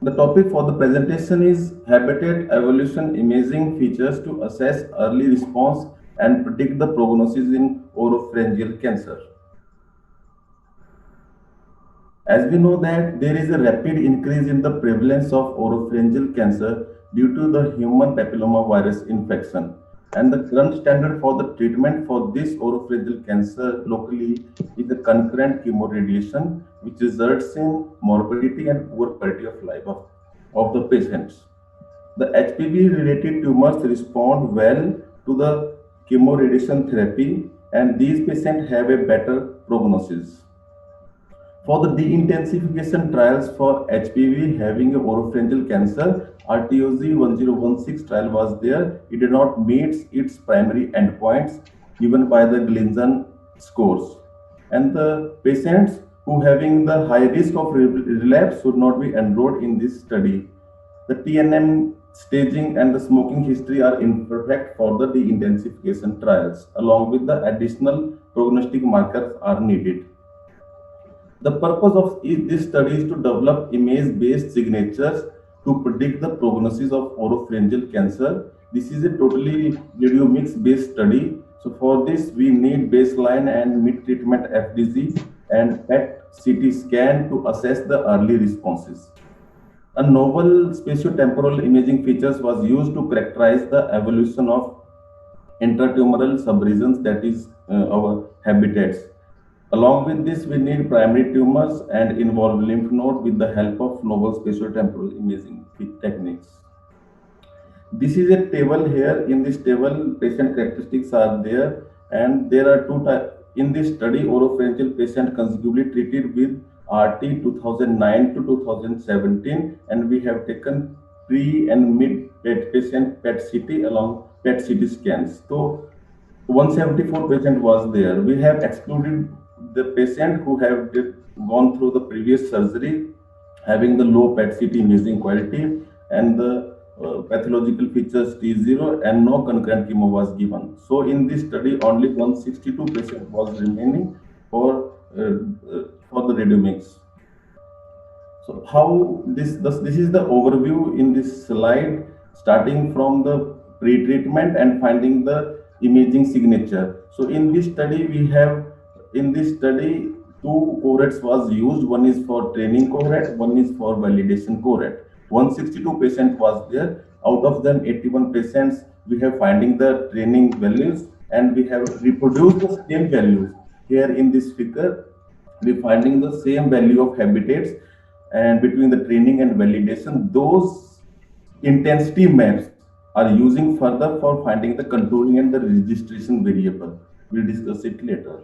The topic for the presentation is habitat evolution imaging features to assess early response and predict the prognosis in oropharyngeal cancer. As we know that there is a rapid increase in the prevalence of oropharyngeal cancer due to the human papillomavirus infection. And the current standard for the treatment for this oropharyngeal cancer locally is the concurrent chemoradiation, which results in morbidity and poor quality of life of the patients. The HPV-related tumors respond well to the chemoradiation therapy, and these patients have a better prognosis. For the de-intensification trials for HPV having a oropharyngeal cancer, RTOZ 1016 trial was there. It did not meet its primary endpoints given by the Gleason scores. And the patients who having the high risk of relapse should not be enrolled in this study. The TNM staging and the smoking history are imperfect for the de-intensification trials. Along with the additional prognostic markers are needed. The purpose of this study is to develop image-based signatures to predict the prognosis of oropharyngeal cancer. This is a totally radiomics-based study. So for this, we need baseline and mid-treatment FDG and PET-CT scan to assess the early responses. A novel spatiotemporal imaging features was used to characterize the evolution of intratumoral subregions, that is our habitats. Along with this, we need primary tumors and involved lymph node with the help of novel spatiotemporal imaging techniques. This is a table here. In this table, patient characteristics are there, and there are two types. In this study, oropharyngeal patient consecutively treated with RT 2009 to 2017, and we have taken pre and mid patient PET-CT along PET-CT scans. So 174 patient was there. We have excluded the patient who have gone through the previous surgery, having the low PET-CT imaging quality and the pathological features T0, and no concurrent chemo was given. So in this study, only 162 patient was remaining for the radiomics. So how this is the overview in this slide, starting from the pre-treatment and finding the imaging signature. So in this study, two cohorts was used. One is for training cohort, one is for validation cohort. 162 patients was there. Out of them, 81 patients we have finding the training values, and we have reproduced the same values here in this figure. We finding the same value of habitats, and between the training and validation, those intensity maps are using further for finding the contouring and the registration variable. We'll discuss it later.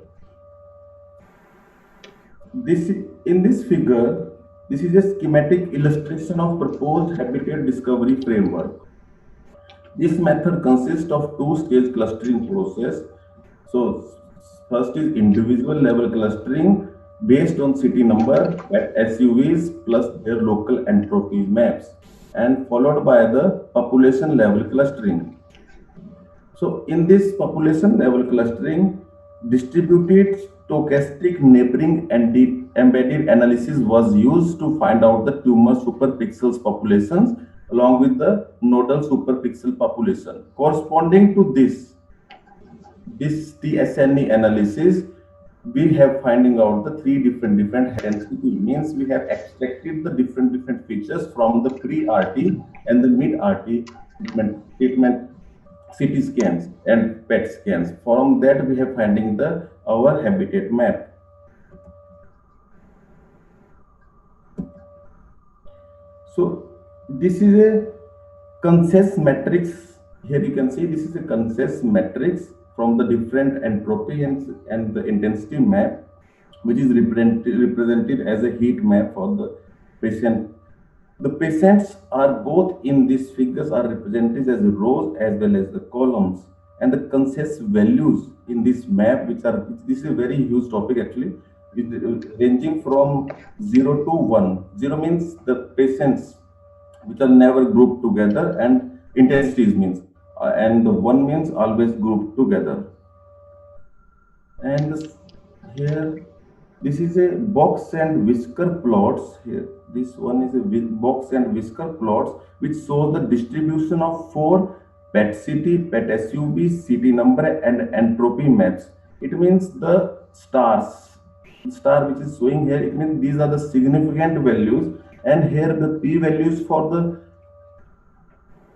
In this figure, this is a schematic illustration of proposed habitat discovery framework. This method consists of two-stage clustering process. So first is individual level clustering based on city number at SUVs plus their local entropy maps, and followed by the population level clustering. So in this population level clustering, distributed stochastic neighboring and embedded analysis was used to find out the tumor superpixels populations along with the nodal superpixel population. Corresponding to this TSNE analysis, we have finding out the three different density. Means we have extracted the different features from the pre-RT and the mid-RT treatment CT scans and PET scans. From that, we have finding our habitat map. So this is a consensus matrix. Here you can see this is a consensus matrix from the different entropy and the intensity map, which is represented as a heat map for the patient. The patients are both in these figures are represented as rows as well as the columns, and the consensus values in this map, this is a very huge topic actually, ranging from 0 to 1. 0 means the patients which are never grouped together, and intensities means, and the 1 means always grouped together. And here This is a box and whisker plots here. This one is a box and whisker plots which shows the distribution of four pet city, pet SUV, city number, and entropy maps. It means the stars, the star which is showing here. It means these are the significant values, and here the p values for the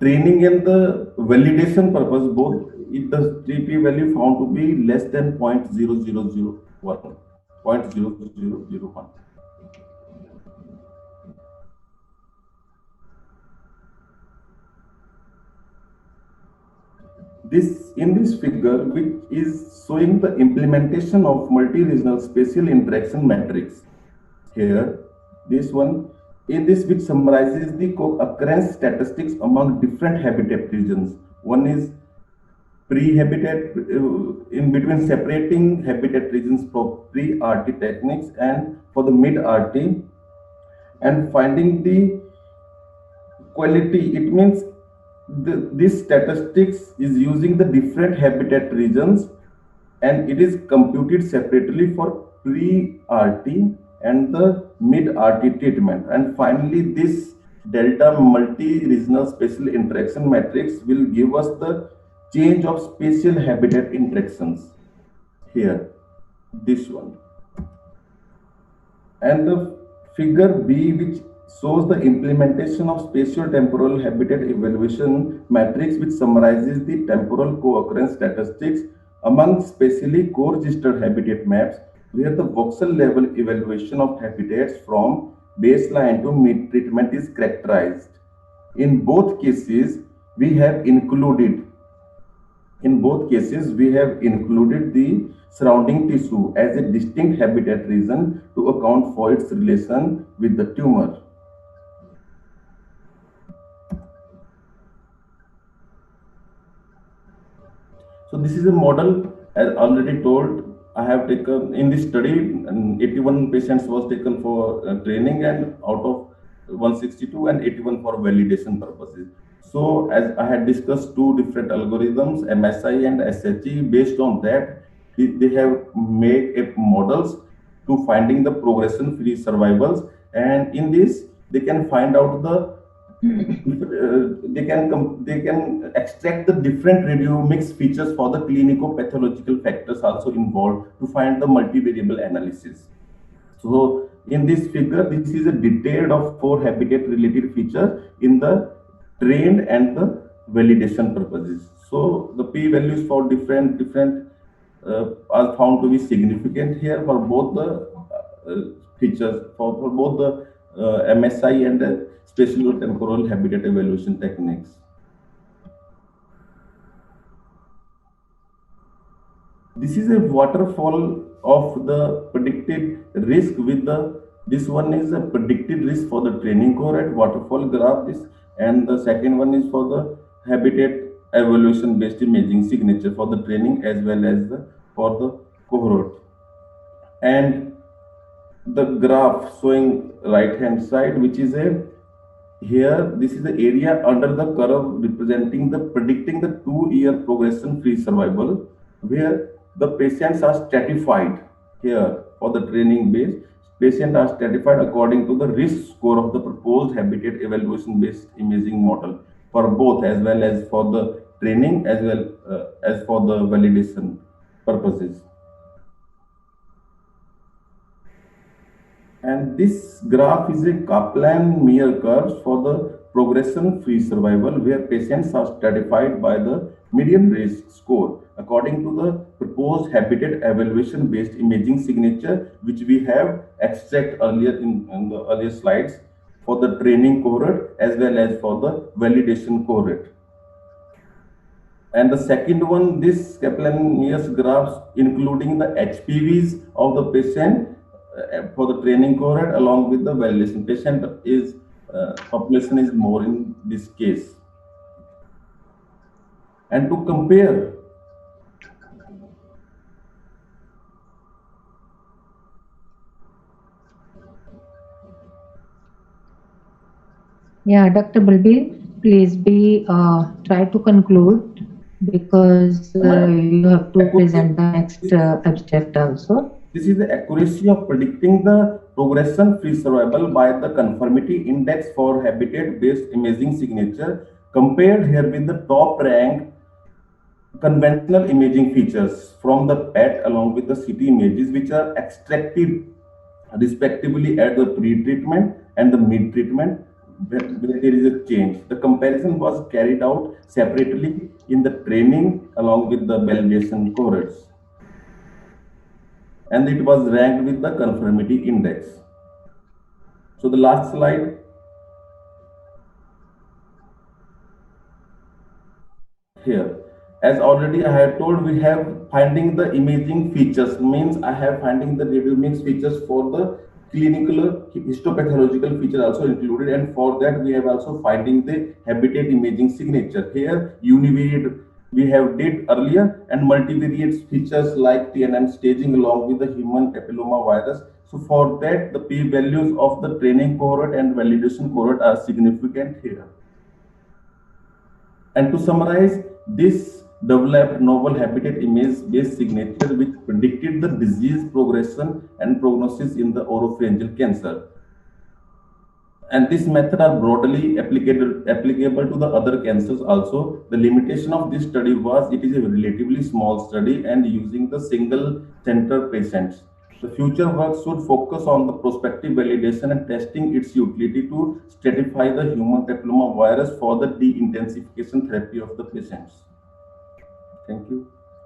training and the validation purpose both. If the TP value found to be less than 0.0001, 0.0001. This in this figure, which is showing the implementation of multi-regional spatial interaction matrix. Here, this one, in this which summarizes the co-occurrence statistics among different habitat regions. One is pre-habitat, in between separating habitat regions for pre-RT techniques and for the mid-RT, and finding the quality. It means this statistics is using the different habitat regions, and it is computed separately for pre-RT and the mid-RT treatment. And finally, this delta multi-regional spatial interaction matrix will give us the change of spatial habitat interactions here, this one. And the figure B, which shows the implementation of spatio-temporal habitat evaluation matrix, which summarizes the temporal co-occurrence statistics among spatially co-registered habitat maps, where the voxel level evaluation of habitats from baseline to mid-treatment is characterized. In both cases, we have included the surrounding tissue as a distinct habitat region to account for its relation with the tumor. So this is a model, as already told. I have taken in this study, 81 patients was taken for training, and out of 162 and 81 for validation purposes. So as I had discussed two different algorithms, MSI and SHE. Based on that, they have made models to finding the progression-free survivals, and in this they can find out the they can extract the different radiomics features for the clinico-pathological factors also involved to find the multivariable analysis. So in this figure, this is a detailed of four habitat related features in the trained and the validation purposes. So the p values for different are found to be significant here for both the features, for both the MSI and the spatio-temporal habitat evaluation techniques. This is a waterfall of the predicted risk with the, this one is a predicted risk for the training cohort waterfall graph, this, and the second one is for the habitat evaluation based imaging signature for the training as well as for the cohort. And the graph showing right hand side, which is a, here this is the area under the curve representing the predicting the 2-year progression free survival, where the patients are stratified here for the training base. Patients are stratified according to the risk score of the proposed habitat evaluation based imaging model for both as well as for the training as well as for the validation purposes. And this graph is a Kaplan-Meier curve for the progression-free survival, where patients are stratified by the median risk score according to the proposed habitat evaluation-based imaging signature, which we have extracted earlier in the earlier slides for the training cohort as well as for the validation cohort. And the second one, this Kaplan-Meier graphs including the HPVs of the patient for the training cohort along with the validation. Patient is population is more in this case. And to compare, Yeah, Dr. Balbir, please be try to conclude because am I you have to audible? present the next abstract also. This is the accuracy of predicting the progression-free survival by the conformity index for habitat-based imaging signature compared here with the top-ranked conventional imaging features from the PET along with the CT images, which are extracted respectively at the pre-treatment and the mid-treatment where there is a change. The comparison was carried out separately in the training along with the validation cohorts, and it was ranked with the conformity index. So the last slide. Here, as already I have told, we have finding the imaging features, means I have finding the radiomics features for the clinical histopathological feature also included, and for that we have also finding the habitat imaging signature. Here univariate we have did earlier, and multivariate features like TNM staging along with the human papilloma virus. So for that the p values of the training cohort and validation cohort are significant here. And to summarize, this developed novel habitat image-based signature which predicted the disease progression and prognosis in the oropharyngeal cancer. And this method are broadly applicable to the other cancers also. The limitation of this study was it is a relatively small study and using the single center patients. The future work should focus on the prospective validation and testing its utility to stratify the human papilloma virus for the de-intensification therapy of the patients. Thank you.